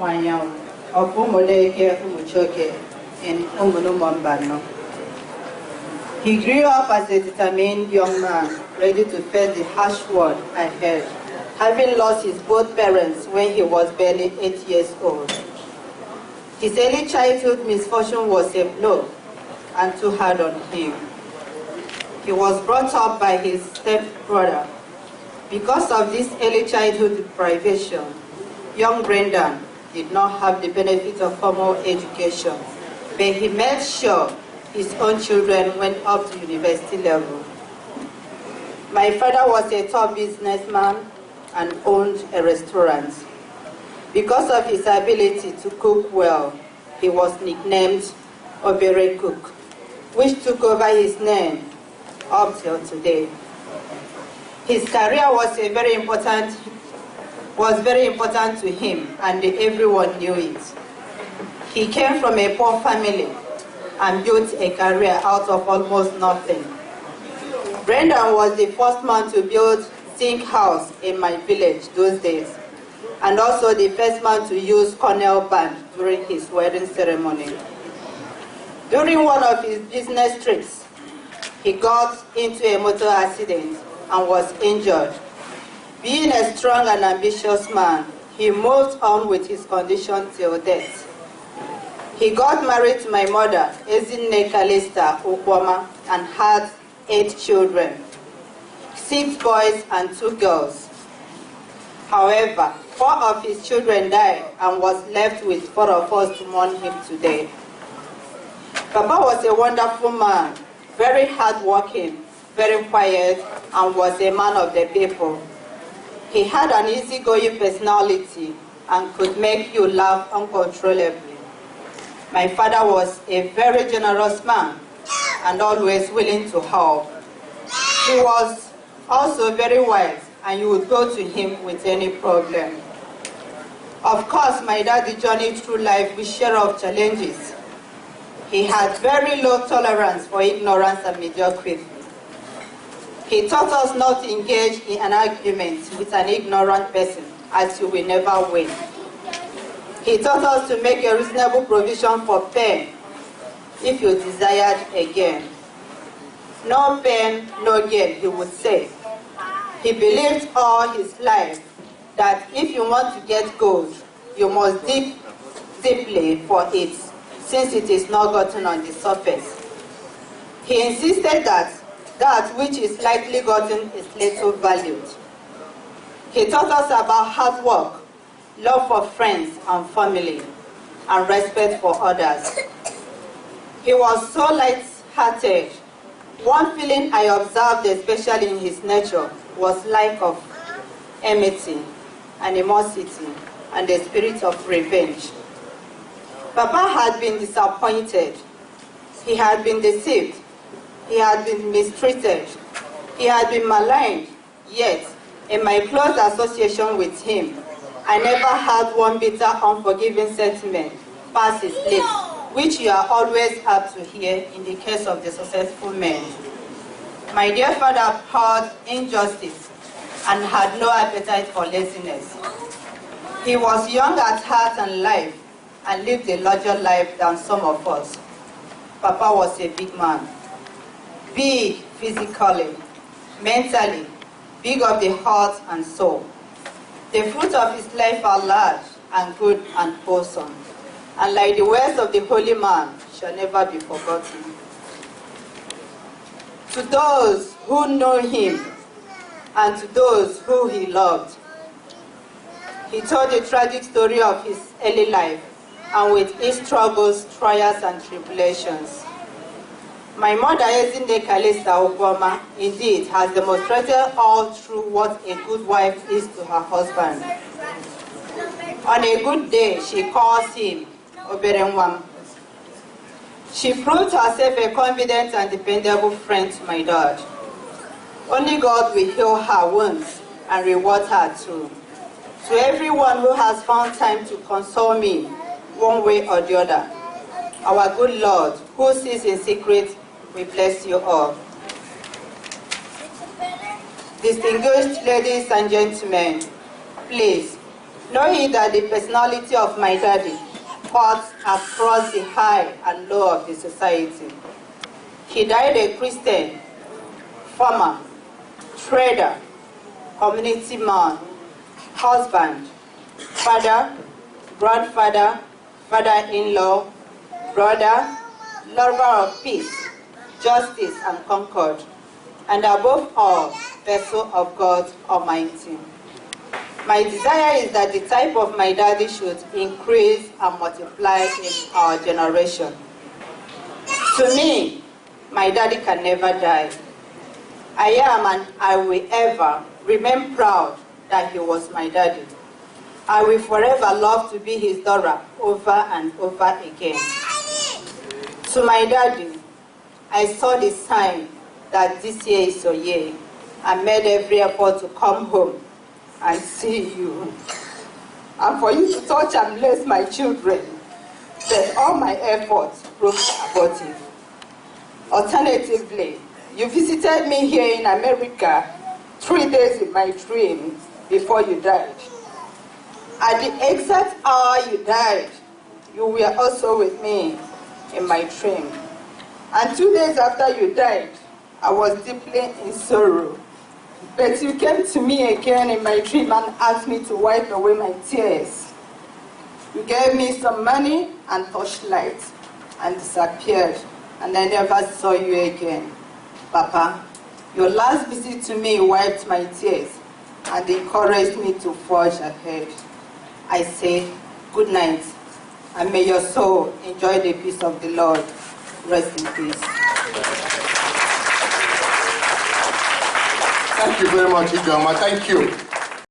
Mwanyam of Umoleke Umuchoke in Umunumbano. He grew up as a determined young man, ready to face the harsh world ahead, having lost his both parents when he was barely 8 years old. His early childhood misfortune was a blow and too hard on him. He was brought up by his stepbrother. Because of this early childhood deprivation, young Brenda did not have the benefit of formal education, but he made sure his own children went up to university level. My father was a top businessman and owned a restaurant. Because of his ability to cook well, he was nicknamed Obere Cook, which took over his name up till today. His career was very important to him, and everyone knew it. He came from a poor family and built a career out of almost nothing. Brenda was the first man to build zinc house in my village those days, and also the first man to use cornel band during his wedding ceremony. During one of his business trips, he got into a motor accident and was injured. Being a strong and ambitious man, he moved on with his condition till death. He got married to my mother, Ezinne Kalista Okwama, and had 8 children, 6 boys and 2 girls. However, 4 of his children died and was left with 4 of us to mourn him today. Papa was a wonderful man, very hardworking, very quiet, and was a man of the people. He had an easygoing personality and could make you laugh uncontrollably. My father was a very generous man and always willing to help. He was also very wise, and you would go to him with any problem. Of course, my daddy journeyed through life with share of challenges. He had very low tolerance for ignorance and mediocrity. He taught us not to engage in an argument with an ignorant person, as you will never win. He taught us to make a reasonable provision for pain if you desired a gain. No pain, no gain, he would say. He believed all his life that if you want to get gold, you must dig deeply for it, since it is not gotten on the surface. He insisted that that which is lightly gotten is little valued. He taught us about hard work, love for friends and family, and respect for others. He was so light-hearted. One feeling I observed, especially in his nature, was lack of enmity, animosity, and the spirit of revenge. Papa had been disappointed. He had been deceived. He had been mistreated. He had been maligned. Yet, in my close association with him, I never had one bitter, unforgiving sentiment pass his lips, which you are always apt to hear in the case of the successful men. My dear father abhorred injustice and had no appetite for laziness. He was young at heart and life and lived a larger life than some of us. Papa was a big man. Big physically, mentally, big of the heart and soul. The fruit of his life are large and good and wholesome, and like the words of the holy man, shall never be forgotten. To those who know him and to those who he loved, he told the tragic story of his early life, and with its struggles, trials, and tribulations. My mother, Ezinne Kalista Okwama, indeed has demonstrated all through what a good wife is to her husband. On a good day, she calls him Oberenwam. She proved herself a confident and dependable friend to my dad. Only God will heal her wounds and reward her too. To everyone who has found time to console me, one way or the other, our good Lord, who sees in secret, we bless you all. Distinguished ladies and gentlemen, please Know ye that the personality of my daddy cuts across the high and low of the society. He died a Christian, farmer, trader, community man, husband, father, grandfather, father-in-law, brother, lover of peace, justice, and concord, and above all, vessel of God Almighty. My desire is that the type of my daddy should increase and multiply in our generation. To me, my daddy can never die. I am and I will ever remain proud that he was my daddy. I will forever love to be his daughter over and over again. To my daddy, I saw the sign that this year is your year. I made every effort to come home and see you. And for you to touch and bless my children, but all my efforts proved abortive. Alternatively, you visited me here in America 3 days in my dream before you died. At the exact hour you died, you were also with me in my dream. And 2 days after you died, I was deeply in sorrow. But you came to me again in my dream and asked me to wipe away my tears. You gave me some money and torchlight and disappeared, and I never saw you again. Papa, your last visit to me wiped my tears and encouraged me to forge ahead. I say, good night, and may your soul enjoy the peace of the Lord. Rest in peace. Thank you very much, Ijeoma. Thank you.